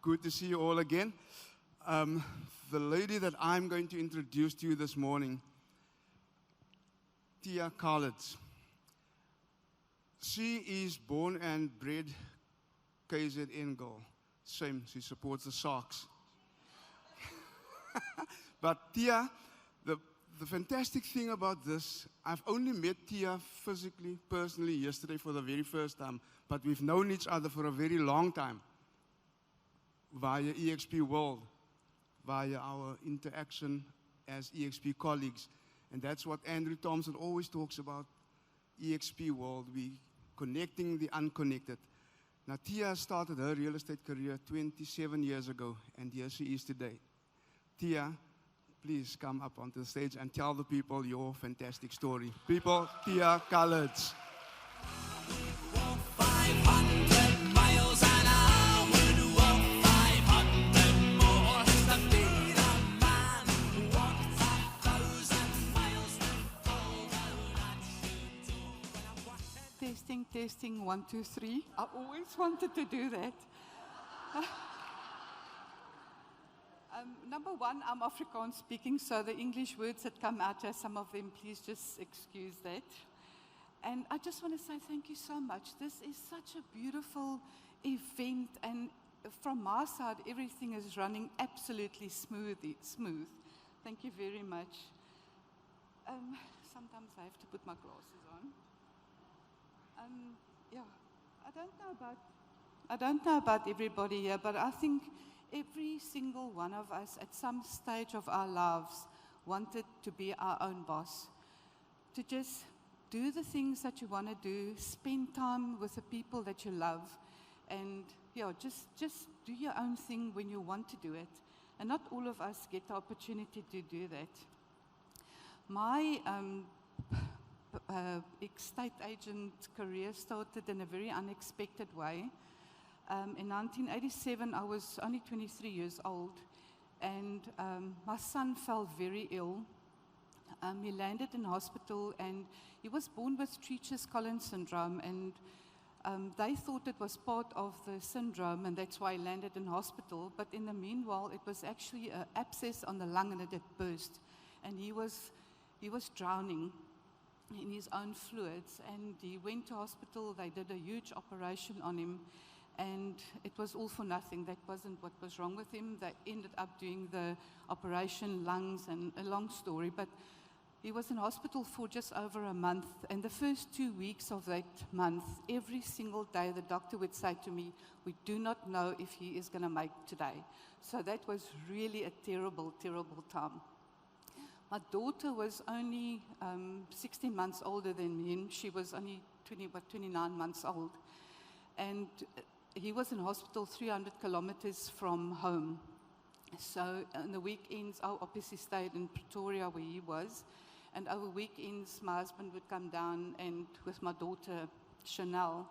Good to see you all again. The lady that I'm going to introduce to you this morning, Thea Calitz. She is born and bred KZN girl. Same, she supports the Sharks. But Thea, the fantastic thing about this, I've only met Thea physically, personally, yesterday for the very first time, but we've known each other for a very long time via EXP World, via our interaction as EXP colleagues. And that's what Andrew Thompson always talks about, EXP World, we connecting the unconnected. Now, Thea started her real estate career 27 years ago, and here she is today. Thea, please come up onto the stage and tell the people your fantastic story. People, Thea Calitz. Testing, testing, 1, 2, 3. I always wanted to do that. Number one, I'm Afrikaans speaking, so the English words that come out here, some of them, please just excuse that. And I just want to say thank you so much. This is such a beautiful event, and from my side, everything is running absolutely smooth. Thank you very much. Sometimes I have to put my glasses on. Yeah, I don't know about everybody here, but I think every single one of us at some stage of our lives wanted to be our own boss, to just do the things that you want to do, spend time with the people that you love, and yeah, just do your own thing when you want to do it. And not all of us get the opportunity to do that. My estate agent career started in a very unexpected way. In 1987, I was only 23 years old, and my son fell very ill. He landed in hospital, and he was born with Treacher's-Collins syndrome, and they thought it was part of the syndrome, and that's why he landed in hospital. But in the meanwhile, it was actually an abscess on the lung, and it had burst, and he was drowning in his own fluids, and he went to hospital. They did a huge operation on him, and it was all for nothing. That wasn't what was wrong with him. They ended up doing the operation, lungs, and a long story, but he was in hospital for just over a month, and the first 2 weeks of that month, every single day the doctor would say to me, "We do not know if he is going to make today." So that was really a terrible, terrible time. My daughter was only 16 months older than him. She was only 29 months old. And he was in hospital 300 kilometers from home. So on the weekends, I obviously stayed in Pretoria where he was. And over weekends, my husband would come down and with my daughter, Chanel.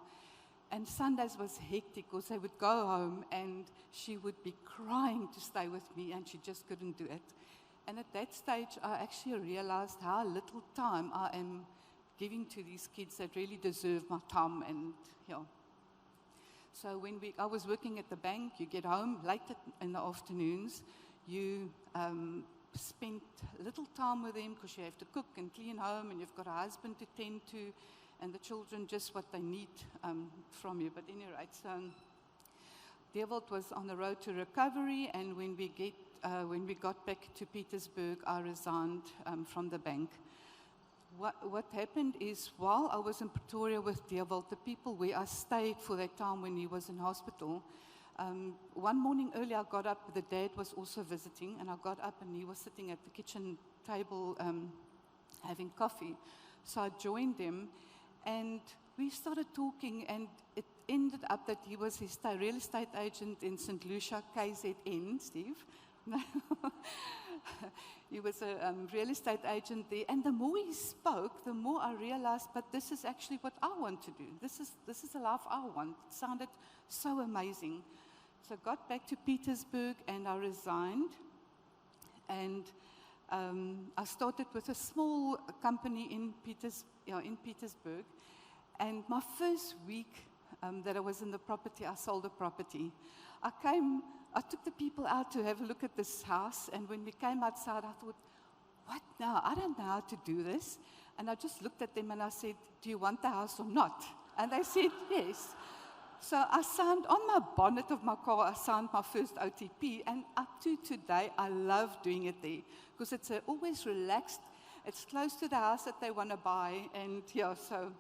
And Sundays was hectic because they would go home and she would be crying to stay with me, and she just couldn't do it. And at that stage, I actually realized how little time I am giving to these kids that really deserve my time. And yeah. So when I was working at the bank, you get home late in the afternoons, you spend little time with them because you have to cook and clean home, and you've got a husband to tend to, and the children just what they need from you. But at any rate, so Dewald was on the road to recovery, and when we got back to Petersburg, I resigned from the bank. What happened is, while I was in Pretoria with Dewald, the people where I stayed for that time when he was in hospital, one morning early I got up, the dad was also visiting, and I got up and he was sitting at the kitchen table having coffee. So I joined him, and we started talking, and it ended up that he was his real estate agent in St. Lucia, KZN, Steve. He was a real estate agent there, and the more he spoke, the more I realized, but this is actually what I want to do. This is the life I want. It sounded so amazing. So I got back to Petersburg and I resigned, and I started with a small company in Petersburg, and my first week that I was in the property, I sold a property. I took the people out to have a look at this house, and when we came outside, I thought, what now? I don't know how to do this. And I just looked at them and I said, do you want the house or not? And they said, yes. So I signed on my bonnet of my car, I signed my first OTP, and up to today, I love doing it there because it's always relaxed. It's close to the house that they want to buy, and yeah, so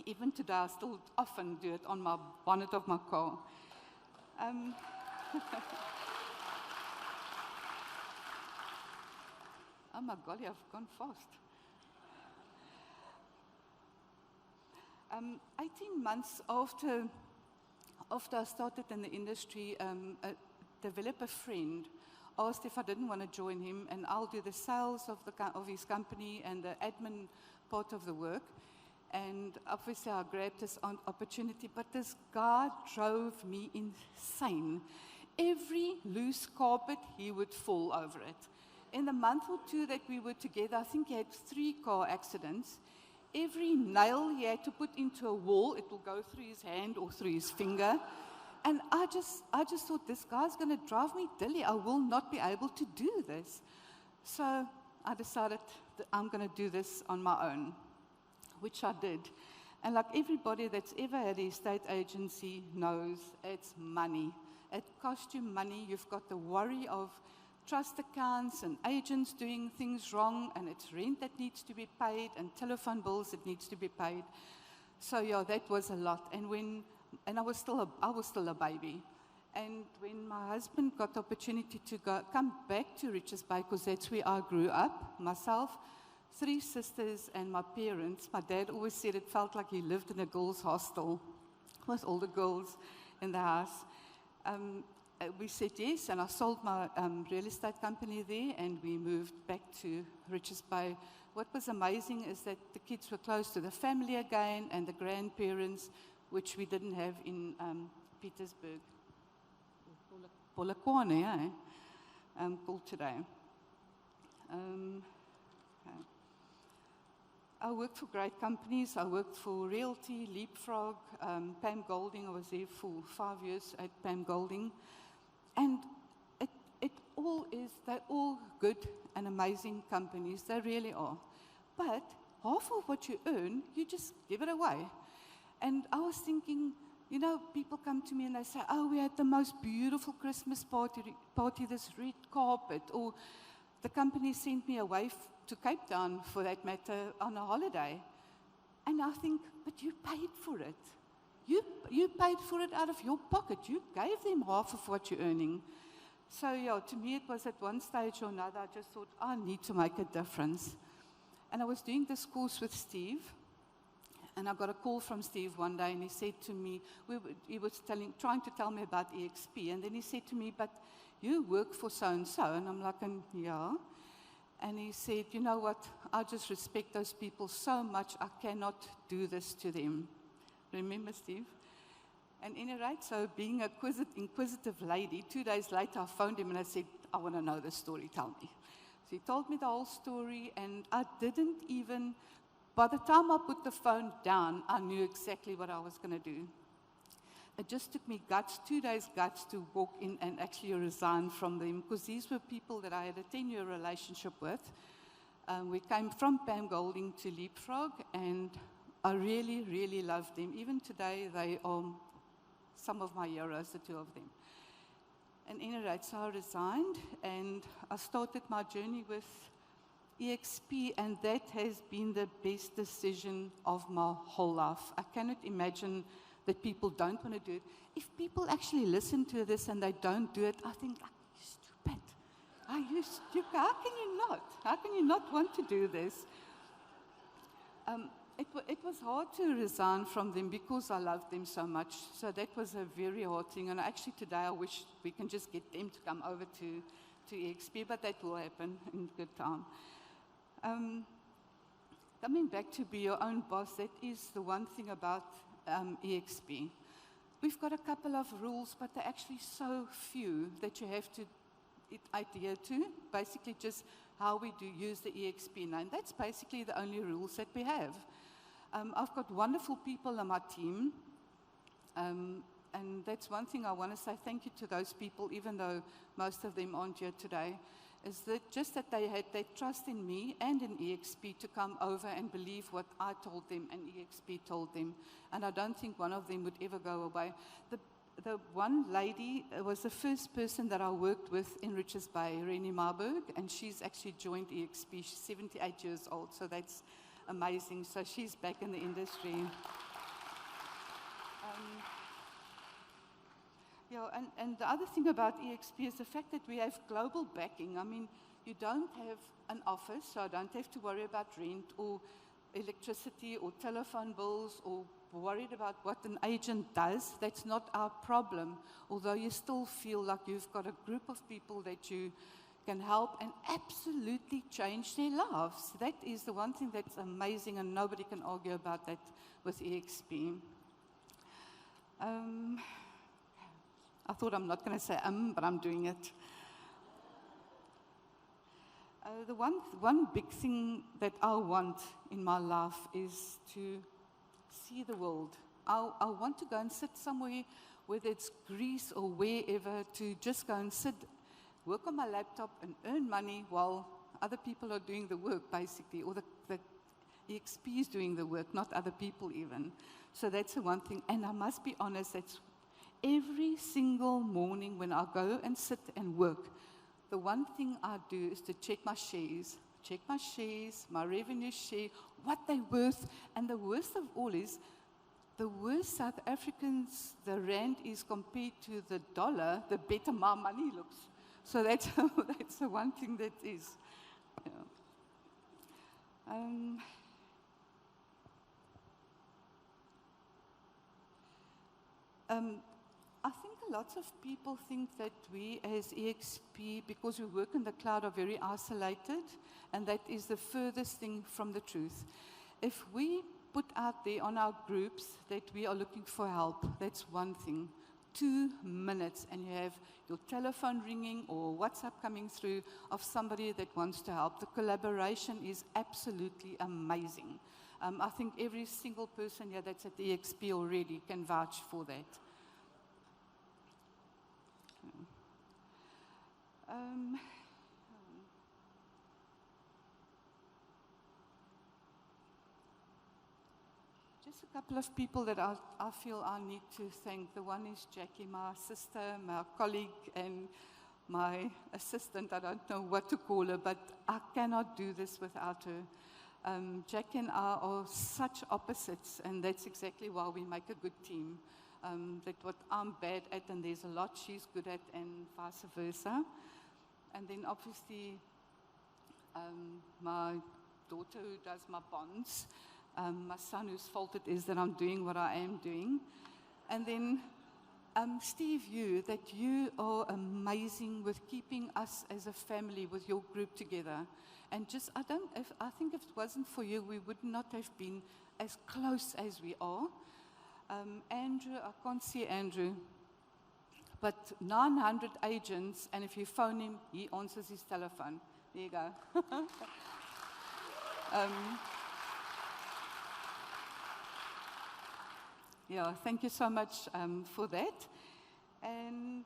even today, I still often do it on my bonnet of my car. Oh my golly, I've gone fast. 18 months after I started in the industry, a developer friend asked if I didn't want to join him, and I'll do the sales of his company and the admin part of the work. And obviously, I grabbed this opportunity, but this guy drove me insane. Every loose carpet, he would fall over it. In the month or two that we were together, I think he had 3 car accidents. Every nail he had to put into a wall, it will go through his hand or through his finger. And I just thought, this guy's going to drive me dilly. I will not be able to do this. So I decided that I'm going to do this on my own, which I did. And like everybody that's ever had an estate agency knows, it's money. It costs you money. You've got the worry of trust accounts and agents doing things wrong, and it's rent that needs to be paid and telephone bills that needs to be paid. So yeah, that was a lot. And I was still a baby. And when my husband got the opportunity to come back to Richards Bay, because that's where I grew up, myself, 3 sisters and my parents, my dad always said it felt like he lived in a girls' hostel with all the girls in the house. We said yes, and I sold my real estate company there, and we moved back to Richards Bay. What was amazing is that the kids were close to the family again and the grandparents, which we didn't have in Pietersburg. Polokwane, called today. Okay. I worked for great companies. I worked for Realty, Leapfrog, Pam Golding. I was there for 5 years at Pam Golding. And they're all good and amazing companies. They really are. But half of what you earn, you just give it away. And I was thinking, you know, people come to me and they say, oh, we had the most beautiful Christmas party, this red carpet. Or the company sent me away to Cape Town, for that matter, on a holiday. And I think, but you paid for it. You paid for it out of your pocket. You gave them half of what you're earning. So, yeah, to me it was at one stage or another, I just thought, I need to make a difference. And I was doing this course with Steve, and I got a call from Steve one day, and he said to me, he was trying to tell me about EXP, and then he said to me, but you work for so-and-so, and I'm like, yeah. And he said, you know what, I just respect those people so much, I cannot do this to them. Remember, Steve? And anyway, so being an inquisitive lady, 2 days later I phoned him and I said, I want to know the story, tell me. So he told me the whole story, and I didn't even, by the time I put the phone down, I knew exactly what I was going to do. It just took me 2 days guts to walk in and actually resign from them, because these were people that I had a 10-year relationship with. We came from Pam Golding to Leapfrog, and I really, really love them. Even today, they are some of my heroes, the 2 of them. And anyway, so I resigned, and I started my journey with EXP, and that has been the best decision of my whole life. I cannot imagine that people don't want to do it. If people actually listen to this and they don't do it, I think, like, you're stupid. Are you stupid? How can you not? How can you not want to do this? It was hard to resign from them because I loved them so much. So that was a very hard thing. And actually today I wish we can just get them to come over to EXP, but that will happen in good time. Coming back to be your own boss, that is the one thing about EXP. We've got a couple of rules, but they're actually so few that you have to adhere to. Basically just how we do use the EXP name. That's basically the only rules that we have. I've got wonderful people on my team, And that's one thing I want to say thank you to those people, even though most of them aren't here today, is that just that they had that trust in me and in EXP to come over and believe what I told them and EXP told them. And I don't think one of them would ever go away. The one lady was the first person that I worked with in Richards Bay, Rennie Marburg, and she's actually joined EXP. She's 78 years old, so that's amazing. So she's back in the industry. And the other thing about EXP is the fact that we have global backing. I mean, you don't have an office, so I don't have to worry about rent or electricity or telephone bills or worried about what an agent does. That's not our problem, although you still feel like you've got a group of people that you can help and absolutely change their lives. That is the one thing that's amazing, and nobody can argue about that with EXP. I thought I'm not going to say but I'm doing it. The one big thing that I want in my life is to see the world. I want to go and sit somewhere, whether it's Greece or wherever, to just go and sit, work on my laptop and earn money while other people are doing the work, basically, or the EXP is doing the work, not other people even. So that's the one thing. And I must be honest, that's every single morning when I go and sit and work, the one thing I do is to check my shares, my revenue share, what they're worth. And the worst of all is, the worse South Africans, the rand is compared to the dollar, the better my money looks. So that's the one thing that is. Yeah. I think lots of people think that we as EXP, because we work in the cloud, are very isolated, and that is the furthest thing from the truth. If we put out there on our groups that we are looking for help, that's one thing. 2 minutes and you have your telephone ringing or WhatsApp coming through of somebody that wants to help. The collaboration is absolutely amazing. I think every single person here that's at EXP already can vouch for that. Just a couple of people that I feel I need to thank. The one is Jackie, my sister, my colleague, and my assistant. I don't know what to call her, but I cannot do this without her. Jackie and I are such opposites, and that's exactly why we make a good team. That what I'm bad at, and there's a lot she's good at, and vice versa. And then obviously, my daughter who does my bonds, my son whose fault it is that I'm doing what I am doing. And then Steve, that you are amazing with keeping us as a family with your group together. And just, I think if it wasn't for you, we would not have been as close as we are. Andrew, I can't see Andrew, but 900 agents, and if you phone him, he answers his telephone. There you go. Yeah, thank you so much for that. And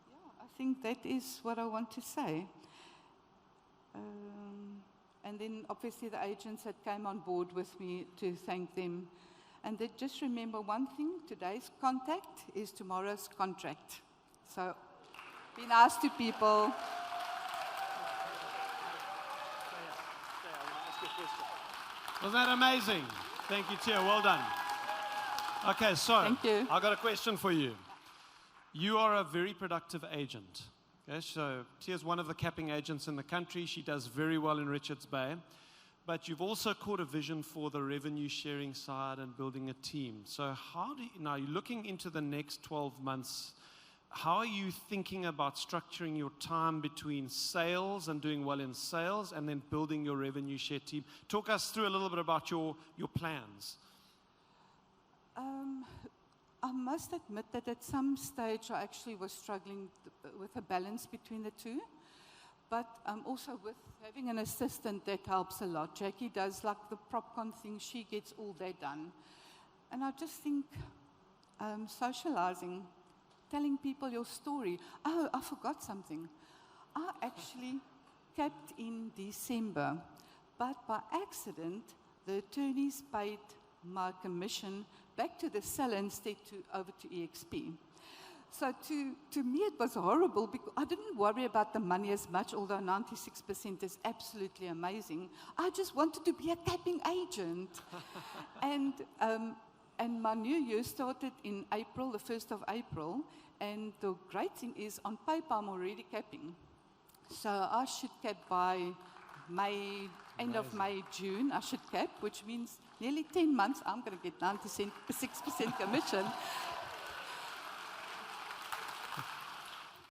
yeah, I think that is what I want to say. And then obviously the agents that came on board with me, to thank them. And then just remember one thing, today's contact is tomorrow's contract. So be nice to people. Was that amazing? Thank you, Thea. Well done. Okay, so Thank you. I've got a question for you. You are a very productive agent. Okay, so Thea's one of the capping agents in the country. She does very well in Richards Bay. But you've also caught a vision for the revenue sharing side and building a team. So now you're looking into the next 12 months, how are you thinking about structuring your time between sales and doing well in sales and then building your revenue share team? Talk us through a little bit about your plans. I must admit that at some stage I actually was struggling with a balance between the two. But also with having an assistant, that helps a lot. Jackie does like the PropCon thing. She gets all that done. And I just think socializing, telling people your story. Oh, I forgot something. I actually capped in December, but by accident, the attorneys paid my commission back to the seller instead over to EXP. So to me, it was horrible because I didn't worry about the money as much, although 96% is absolutely amazing. I just wanted to be a capping agent. And my new year started in April, the 1st of April. And the great thing is, on paper, I'm already capping. So I should cap by May, end of May, June, I should cap, which means nearly 10 months, I'm going to get 96% commission.